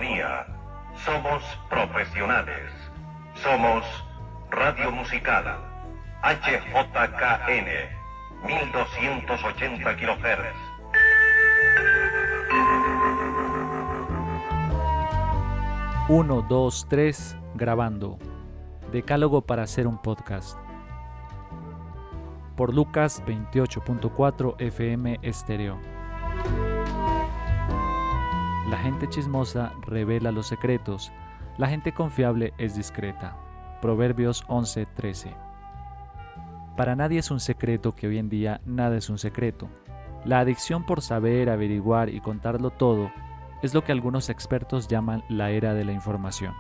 Misofonía. Somos profesionales. Somos Radio Musical. HJKN. 1280 kHz. Uno, dos, tres, grabando. Decálogo para hacer un podcast. Por Lucas 28.4 FM Estéreo. La gente chismosa revela los secretos. La gente confiable es discreta. Proverbios 11:13. Para nadie es un secreto que hoy en día nada es un secreto. La adicción por saber, averiguar y contarlo todo es lo que algunos expertos llaman la era de la información.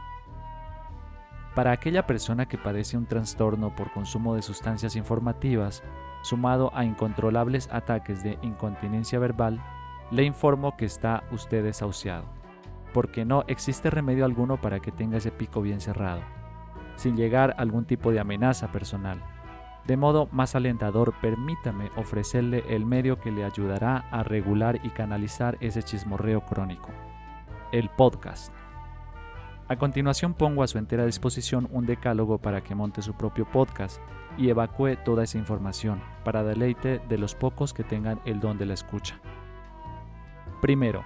Para aquella persona que padece un trastorno por consumo de sustancias informativas, sumado a incontrolables ataques de incontinencia verbal, le informo que está usted desahuciado, porque no existe remedio alguno para que tenga ese pico bien cerrado, sin llegar a algún tipo de amenaza personal. De modo más alentador, permítame ofrecerle el medio que le ayudará a regular y canalizar ese chismorreo crónico: el podcast. A continuación pongo a su entera disposición un decálogo para que monte su propio podcast y evacúe toda esa información, para deleite de los pocos que tengan el don de la escucha. Primero,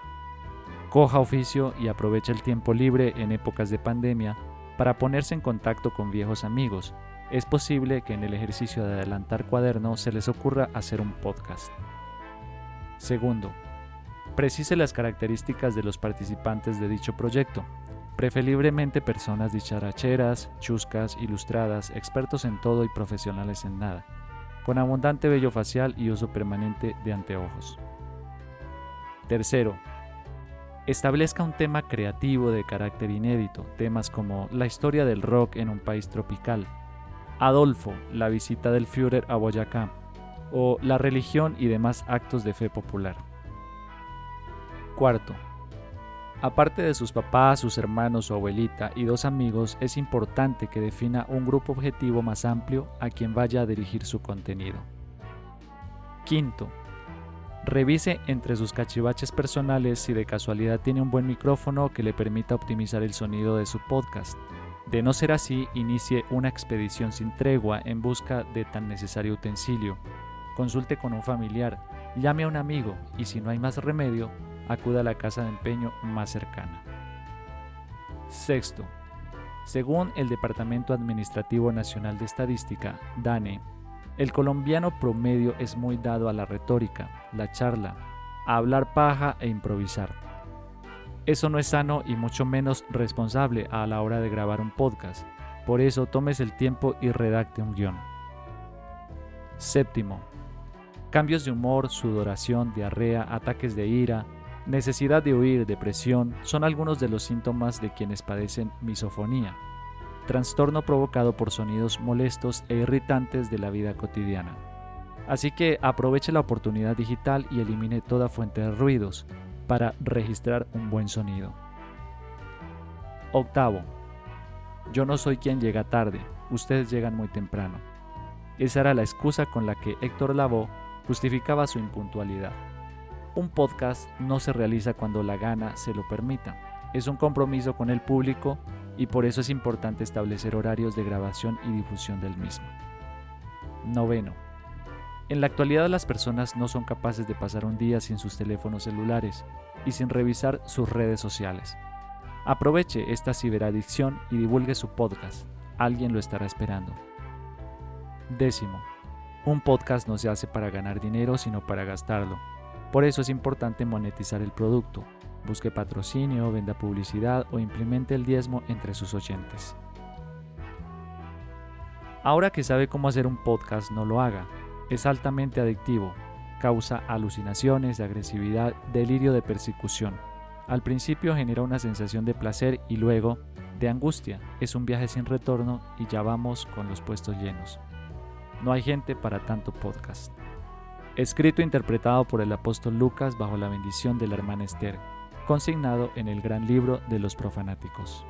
coja oficio y aproveche el tiempo libre en épocas de pandemia para ponerse en contacto con viejos amigos. Es posible que en el ejercicio de adelantar cuaderno se les ocurra hacer un podcast. Segundo, precise las características de los participantes de dicho proyecto, preferiblemente personas dicharacheras, chuscas, ilustradas, expertos en todo y profesionales en nada, con abundante vello facial y uso permanente de anteojos. Tercero, establezca un tema creativo de carácter inédito, temas como la historia del rock en un país tropical, Adolfo, la visita del Führer a Boyacá, o la religión y demás actos de fe popular. Cuarto, aparte de sus papás, sus hermanos, su abuelita y 2 amigos, es importante que defina un grupo objetivo más amplio a quien vaya a dirigir su contenido. Quinto, revise entre sus cachivaches personales si de casualidad tiene un buen micrófono que le permita optimizar el sonido de su podcast. De no ser así, inicie una expedición sin tregua en busca de tan necesario utensilio. Consulte con un familiar, llame a un amigo y si no hay más remedio, acuda a la casa de empeño más cercana. Sexto, según el Departamento Administrativo Nacional de Estadística, DANE, el colombiano promedio es muy dado a la retórica, la charla, a hablar paja e improvisar. Eso no es sano y mucho menos responsable a la hora de grabar un podcast. Por eso tómese el tiempo y redacte un guión. Séptimo, cambios de humor, sudoración, diarrea, ataques de ira, necesidad de huir, depresión, son algunos de los síntomas de quienes padecen misofonía, trastorno provocado por sonidos molestos e irritantes de la vida cotidiana. Así que aproveche la oportunidad digital y elimine toda fuente de ruidos para registrar un buen sonido. Octavo, yo no soy quien llega tarde, ustedes llegan muy temprano. Esa era la excusa con la que Héctor Lavoe justificaba su impuntualidad. Un podcast no se realiza cuando la gana se lo permita. Es un compromiso con el público y por eso es importante establecer horarios de grabación y difusión del mismo. Noveno, en la actualidad las personas no son capaces de pasar un día sin sus teléfonos celulares y sin revisar sus redes sociales. Aproveche esta ciberadicción y divulgue su podcast. Alguien lo estará esperando. Décimo, un podcast no se hace para ganar dinero sino para gastarlo. Por eso es importante monetizar el producto. Busque patrocinio, venda publicidad o implemente el diezmo entre sus oyentes. Ahora que sabe cómo hacer un podcast, no lo haga. Es altamente adictivo. Causa alucinaciones, agresividad, delirio de persecución. Al principio genera una sensación de placer y luego de angustia. Es un viaje sin retorno y ya vamos con los puestos llenos. No hay gente para tanto podcast. Escrito e interpretado por el apóstol Lucas bajo la bendición de la hermana Esther, consignado en el gran libro de los profanáticos.